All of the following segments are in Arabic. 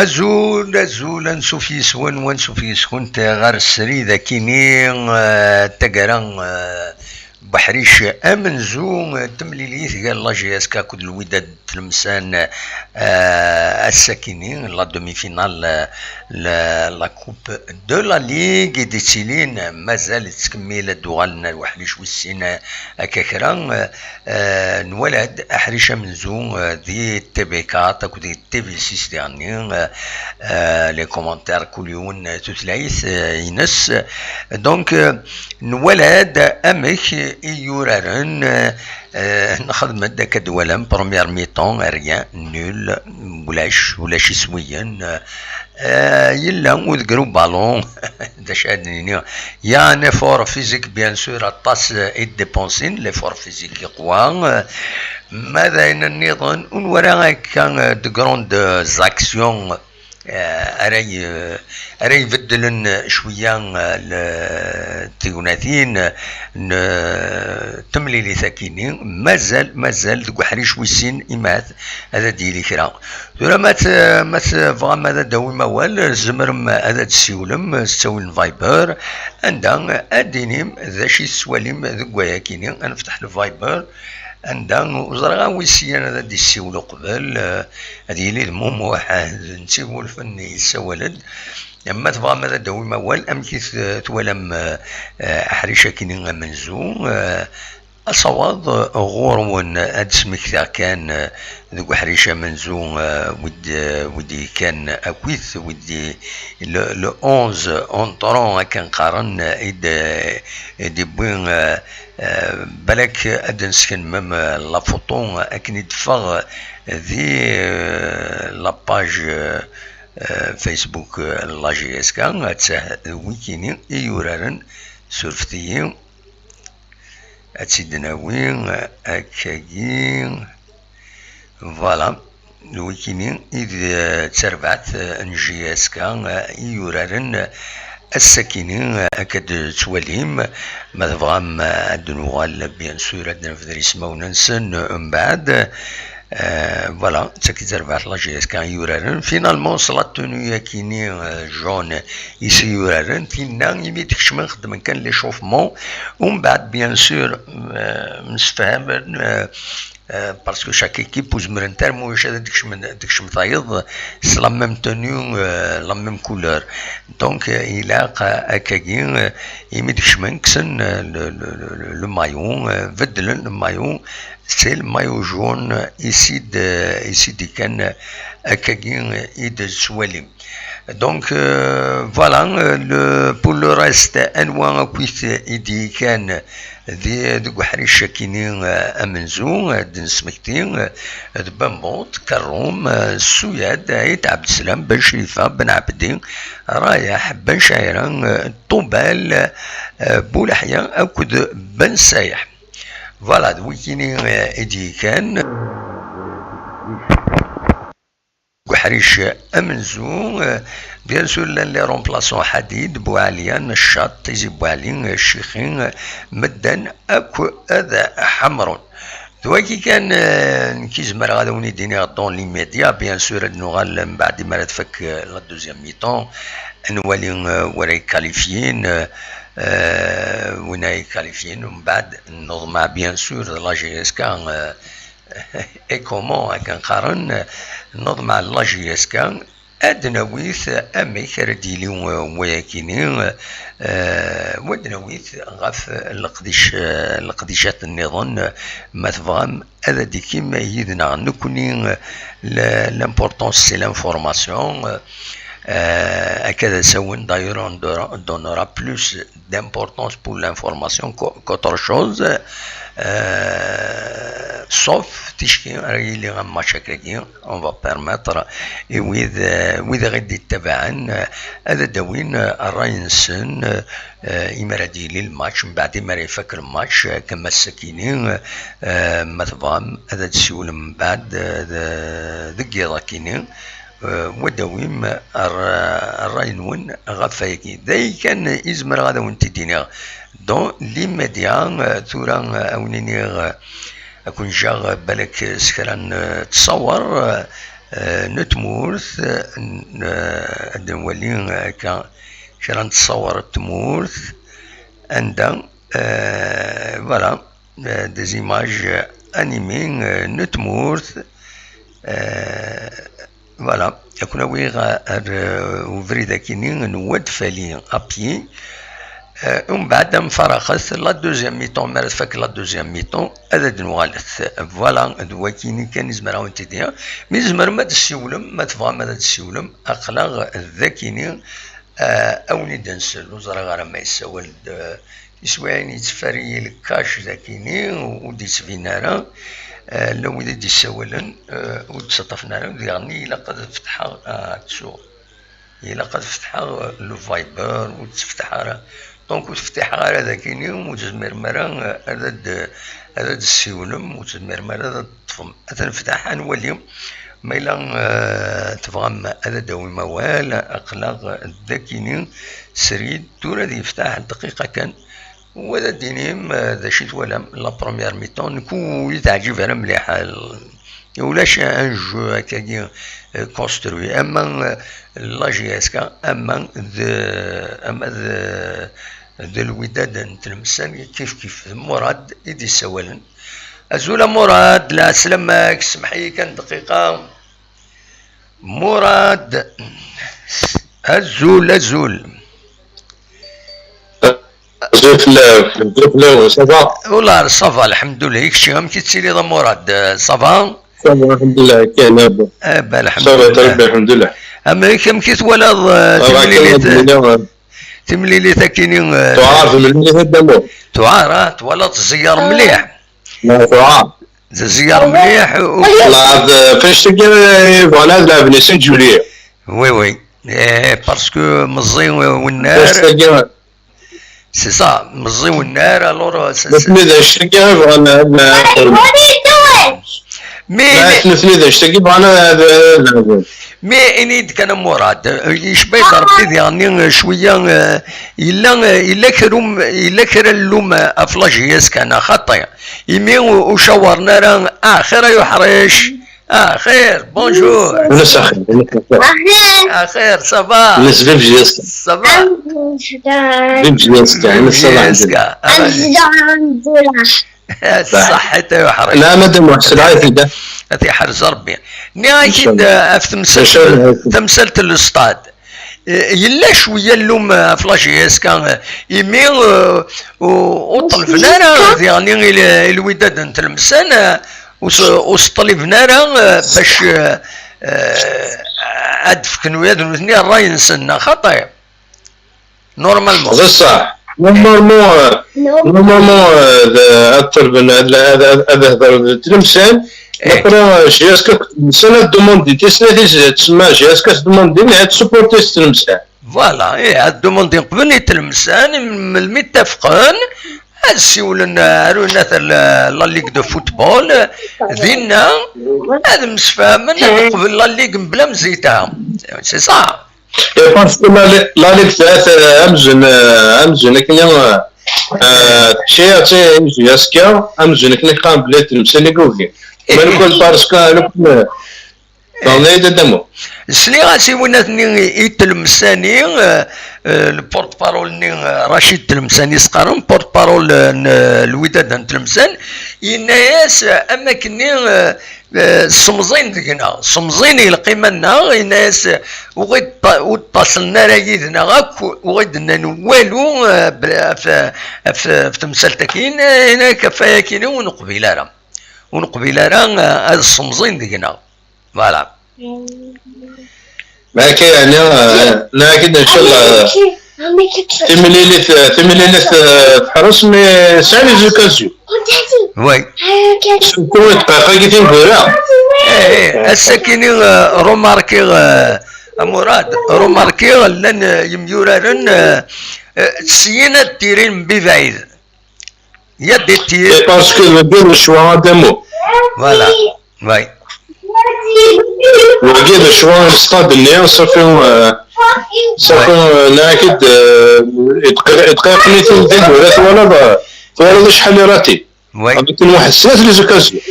أزول نشوف يسون ونشوف يسكن غار السري ذاكيني تقرا بحريش امنزو تمليليث قال لا جي اس كاكود الوداد تلمسان الساكنين لا دومي فينال لا كوب دو لا ليغ دي تشيلين مازال تكمل دوالنا الوحليش والسين كاكرا نولد احريش منزو دي تي بي كات اكو دي تي في 6 ديالني لي كومونتير كل يوم تتلايث ينس دونك نولد امك يورارن نخدم داك دوالم بروميير ميطون ريان نول ولاش يسويا يلا وذكروا بالون داش ادنيني يا ان فور فيزيك بيان سور الطاس ديبونسين لي فور فيزيك يقوى ماذا ان النظام وراء كان دو غروند زاكسيون أري يبدلن شوية التيوناتين تمليلي ثاكيني مازال ذو حريش ويسين إمات هذا ديلي كرا ثم مات فغام هذا داوي موال زمرم هذا تسيولم تساوي الفايبر عندها أدينيم ذا شي سواليم ذو كيني نفتح الفايبر عندها وزرغا ويسيان هذا دي السيولو قبل هذه لي المهم واحد نسيبو الفني يسولد اما تبغى ماذا داوي موال ام كيف تولم احريشا كيني منزو الصواد غورون ادسمك كان ذو حريشة منزو ودي كان اكويث ودي لو 11 اونطرون كان قارن دي بوين بالك ادنسكن مم لا فوتون اكن يدفغ ذي لاباج فيسبوك لا جي اس كان تساه ويكيني يورارن سورفتيين أتسيدنا وين أكاين فوالا الويكيني إذا تسربعت نجي اس كان يورارن الساكنين أكاد تواليم ماذا فغام الدنوغال بيان سور عندنا في دريس موننسن من بعد فوالا تاكي تربعت لا جي اس كان يورارن فينالمون صلات تونيا كيني جون يسي يورارن فينا يمي تكشمن خدم كان لي شوفمون ومن بعد بيان سور مسفهم باسكو شاك ايكيب وزمرن ترمو واش هذا ديكش مطايض سي لا ميم تونيو لا ميم كولور دونك الى اكاكين يمي ديكش منكسن لو مايون بدلن المايون سي المايو جون يسيد كان اكاكين يد سواليم دونك فوالا بور لو ريست انواع كويت يدي كان ذو حريش كينين امنزو هاد نسمكتين بنبوط كروم السوياد عيد عبد السلام بن شريفه بن عبدين رايح بن شايران طوبال بولحيا اكد بن سايح فوالا ذو كينين ايدي كان حريش امنزو بيان سور لي رومبلاسون حديد بوعليان الشاط تيزي بوعلين الشيخين مدن اكو اذا حمر ذوكي كان كيزمر غادا وني ديني دون لي ميديا بيان سور نوغال من بعد ما تفك لا دوزيام ميطون نولي وراي كاليفيين وين كاليفيين ومن بعد نظم بيان سور لا جي اس كان اي كومون كان قارن نوض مع لا جي اس كان ادناويث اميك رديلي وياكيني ودناويث غاف القديشات النظام ما تفهم هذا دي كيما يدنا نكوني لامبورطونس سي لانفورماسيون هكذا سون داير on donnera plus d'importance pour l'information qu'autre chose sauf تشكي راهي اللي غما شكاكين on va permettre وإذا غادي يتبعن هذا داوين راهي نسن إما رادي لي الماتش من بعد ما يفكر الماتش كما السكينين ما تفهم هذا تسول من بعد ذكي كينين وداويم الراينون غفايكي ذاي كان يزمر غادا وانت دينا دون لي ميديا ثورا اونيني اكون جا بالك سكران تصور نتمورث نولي كرا نتصور التمورث عندها فوالا دي زيماج انيمي نتمورث فوالا يكون ويغا وفريدا كيني نواد فالي ابي ومن بعد مفرخت لا دوزيام ميطون مرات فاك لا دوزيام ميطون هذا دنوالث فوالا دوا كيني كان يزمر راهو تيديا مي يزمر ما تسيولم ما تبغى ما تسيولم اخلاق ذاكيني اوني دنسل وزرا غير ما يسول يسواني يتفري الكاش ذاكيني ودي سفينارا لو إذا دي سولن وتصطفنا يعني لقد فتحها تسوق إلا قد فتحها لو فايبر وتفتحها دونك وتفتحها هذا كاين وتزمر مرة هذا السيولم وتزمر مرة هذا الطفم تنفتحها نولي ما إلا تفهم هذا داوي موال أخلاق الذاكيني سريد دون هذه يفتح دقيقة كان وهذا دينيم ذا شي توالم لا بروميير ميطون نكون يتعجب انا مليح ولاش ان جو هكاكي كونستروي اما لا جي اس كا اما ذا الوداد نتلمسان كيف مراد يدي سوالن ازولا مراد لا سلامك سمحي كان دقيقة مراد الزول صافا والله صافا الحمد لله هيك غير كي تسيري ذا مراد صافا الحمد لله كاين الحمد لله الحمد لله اما كم كي تولد تمليليت كاينين تعرف ملي هدامو تعار تولد الزيار مليح تعرف الزيار مليح لا فاش تلقى فوالا لا بني سان جوليا وي باسكو مزي والنار سي سا مزي والنار الور اذا اشتكي فوالا اذا اشتكي فوالا مي انيد كان مراد يشبه ضربتي يعني شويه الا كرا اللوم افلاجيس كان خطا يمي وشاورنا راه اخر يحرش خير بونجور خير صباح بالنسبه لجيسكا صباح جيسكا صحته يحرش لا مدام محسن عايز هذه حرز ربي نهاية في تمثلة الاستاد يلا شويه اللوم فلاشيس كان يمي وطلبنا يعني الوداد نتلمسان وطلبنا باش ادفكن وياد الاثنين راي نسنا خطا نورمالمون صح نورمالمون الطلب هذا هذا تلمسان مثلا جيسكا سنة دوموندي تسنى تسمى جيسكا دوموندي هاد سبورتي تلمسان فوالا هاد دوموندي قبل يتلمسان متفقين سيولنا رونا لا ليغ دو فوتبول دينا هذا مسفاهمن قبل لا ليغ بلا مزيتها سي صا باسكو لا ليغ ثلاث امزن كنا تحشيه جيسكا امزن كنا قام بلا تلمسان ليغوكي ما نقول باسكو نقول طونيدا دمو سني غاسي وناتني يتلمساني البورت بارول ني رشيد تلمساني سقارن بورت بارول الوداد نتلمسان يناس اماكني صمزين دينا صمزين القيمه لنا يناس وغيد وتصلنا رايدنا غاك وغيدنا والو في تمثال كاين هنا كفايه كاين ونقبيله راه هذا الصمزين دينا فوالا ما كاين انا كده ان شاء الله تمليلي تحرس مي سالي زوكازيو وي كون دقيقه كيتين فورا الساكنين روماركي مراد روماركي لان يميورارن سينا تيرين ببعيد يا دي تير باسكو ندير شوا دمو فوالا وي ولقيت شوان الستاد اللي صافي ناكد دقائق اللي تندير ولا شحال راتي وي عطيت واحد 3 لي زوكازيون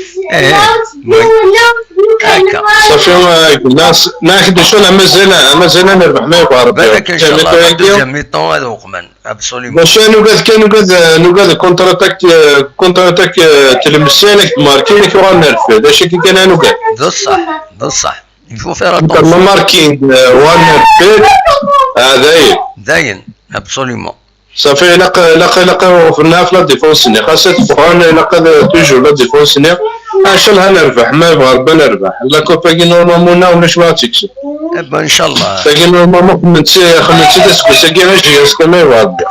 هكا صافي الناس ناخذ شو مازال نربح ما يبغى ربي بالك ان شاء الله دوزيام ميطون هذا وقمان ابسوليوم باش نقعد كونتر اتاك تلمسانك ماركينك وغنرف هذا الشيء كي كان نقعد بصح يفو فير ما ماركين وغنرف هذا داين ابسوليوم صافي لقى وقفنا في لا ديفونس خاصة فوقان لقى توجور لا ديفونس ان شاء الله نربح ما يبغى ربي نربح لا كوبا كي نورمالمون ولا شو تكسب ان شاء الله تاكي نورمالمون خمنتي تسكو ساكي ماشي اسكو ما يبغى ربي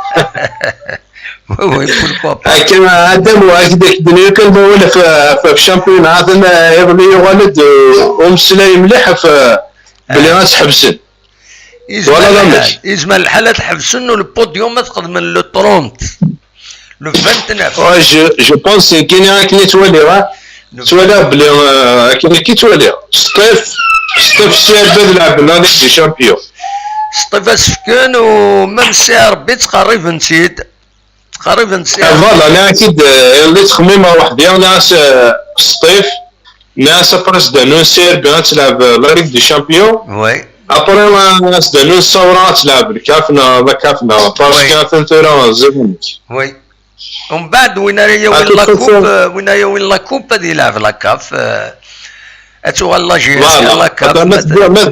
وي بوركوا با كما ادم وهكذاك الدنيا كان ولا في الشامبيون هذا يغلي يولد ومسلاي مليح في بلي غاس حبسن يزمل الحالة تحبسن والبوديوم ما تقدم لو 30 لو 29 جو بونس كاين كي تولي بلي كي تولي سطيف السير بلعب لا ليغ دي شامبيون سطيف اسفكان ومام سي ربي تقريبا نسيت فوالا انا اكيد اللي تخميمه وحدي ناس سطيف ناس بريس دانو سير بان تلعب لا ليغ دي شامبيون وي ابري ناس دانو الثوره تلعب الكافنا باسكو ثورة زبنت وي ومن بعد وين لاكوب غادي يلعب لاكاف اتوغال لا جي اس لاكاف ما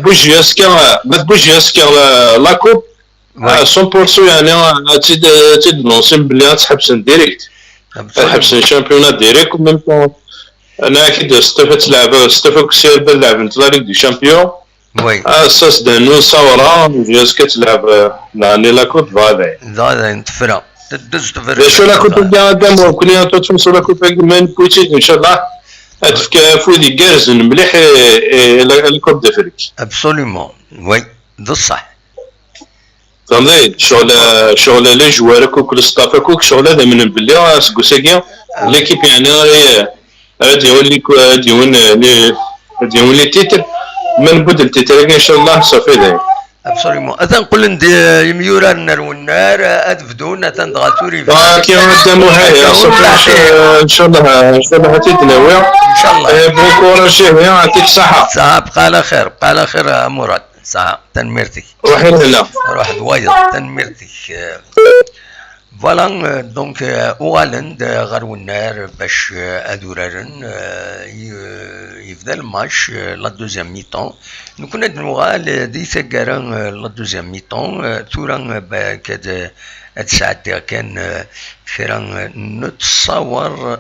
تبوش ياسكا لاكوب 100% يعني تيد نوصل بلي تحبسن ديريكت تحبسن شامبيونات ديريكت وميم طون انا اكيد ستيفا كسير بلعب انت لا ليغ دي شامبيون وي اساس دانو صورة جاسكا تلعب يعني لاكوب هذا نتفرا تدز تفرا شو لاكوب ديال قدام وكلنا تتمسوا لاكوب من بوتيت ان شاء الله هتفك فودي جارزن مليح الكوب دافريك ابسوليومون وي بصح فهمتي شغل لي جوارك وكل ستافك وك شغل هذا من بلي اسكو ساكيا ليكيب يعني غادي يولي تيتر من بدل تيتر ان شاء الله صافي ذا ابسوليومون اذا نقول ندي يميورا النار والنار ادفدونا تندغاتوري كي قدامو هاي ان شاء الله تتناوي ان شاء الله بون كوراج يعطيك الصحه صح بقى على خير مراد صح تنميرتك روحي لهنا روح دوايض تنميرتك فوالا دونك اوغالند غير والنار باش ادورارن يفدا الماتش لا دوزيام ميطون نكون نوغال دي ثقارا لا دوزيام ميطون ثورا كاد هاد الساعات كان فيرا نتصور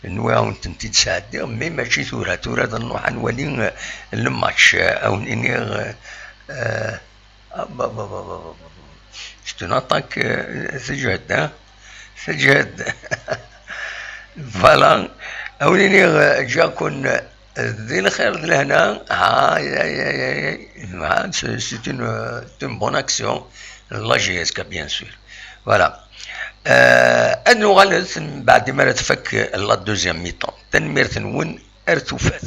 نواو تنتي تساعد مي ماشي ثورة نروح نولي الماتش او اني شتو نطاك سجاد فوالا او اني جاكون ذي الخير لهنا ها سي اون بون اكسيون لا جي اس كا بيان سور فوالا انو غلس بعد ما تفك لا دوزيام ميطون تنمير تنون ارتفاث